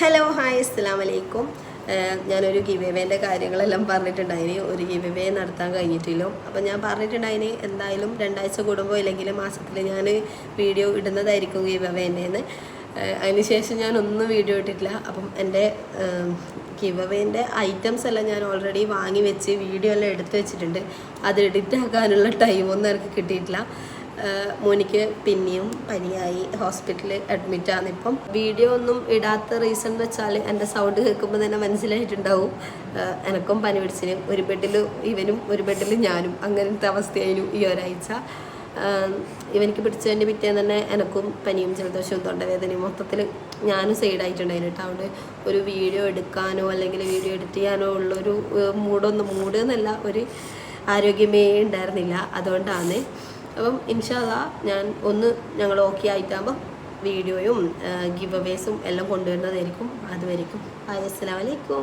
Hello hi അസ്സലാമു അലൈക്കും. ഞാനൊരു ഗിവ് അവേൻ്റെ കാര്യങ്ങളെല്ലാം പറഞ്ഞിട്ടുണ്ടായിന്. ഒരു ഗിവ് അവേ നടത്താൻ കഴിഞ്ഞിട്ടില്ല. അപ്പം ഞാൻ പറഞ്ഞിട്ടുണ്ടായിന് എന്തായാലും 2 ആഴ്ച കൂടുമ്പോൾ ഇല്ലെങ്കിൽ മാസത്തിൽ ഞാൻ വീഡിയോ ഇടുന്നതായിരിക്കും ഗിവ് അവേൻ്റെന്ന്. അതിനുശേഷം ഞാനൊന്നും വീഡിയോ ഇട്ടിട്ടില്ല. അപ്പം എൻ്റെ ഗിവ് അവേൻ്റെ ഐറ്റംസ് എല്ലാം ഞാൻ ഓൾറെഡി വാങ്ങി വെച്ച് വീഡിയോ എല്ലാം എടുത്ത് വെച്ചിട്ടുണ്ട്. അത് എഡിറ്റ് ആക്കാനുള്ള ടൈമൊന്നും എനിക്ക് കിട്ടിയിട്ടില്ല. മോനിക്ക് പിന്നെയും പനിയായി ഹോസ്പിറ്റലിൽ അഡ്മിറ്റാണ്. ഇപ്പം വീഡിയോ ഒന്നും ഇടാത്ത റീസൺ എന്ന് വെച്ചാൽ എൻ്റെ സൗണ്ട് കേൾക്കുമ്പോൾ തന്നെ മനസ്സിലായിട്ടുണ്ടാവും എനക്കും പനി പിടിച്ചിന്. ഒരു ബെഡിൽ ഇവനും ഒരു ബെഡിൽ ഞാനും, അങ്ങനത്തെ അവസ്ഥയായിരുന്നു ഈ ഒരാഴ്ച. ഇവനിക്ക് പിടിച്ചതിൻ്റെ പിറ്റേന്ന് തന്നെ എനക്കും പനിയും ജലദോഷവും തൊണ്ടവേദനയും മൊത്തത്തിൽ ഞാനും സൈഡായിട്ടുണ്ടായിരുന്നു കേട്ടോ. അതുകൊണ്ട് ഒരു വീഡിയോ എടുക്കാനോ അല്ലെങ്കിൽ വീഡിയോ എഡിറ്റ് ചെയ്യാനോ ഉള്ളൊരു മൂഡ് എന്നല്ല, ഒരു ആരോഗ്യമേ ഉണ്ടായിരുന്നില്ല. അതുകൊണ്ടാണ്. അപ്പം ഇൻഷാ അല്ലാഹ് ഞങ്ങൾ ഓക്കെ ആയിട്ടാകുമ്പോൾ വീഡിയോയും ഗിവ് അവേസും എല്ലാം കൊണ്ടുവരുന്നതായിരിക്കും. അതുവരെയും അസ്സലാമു അലൈക്കും.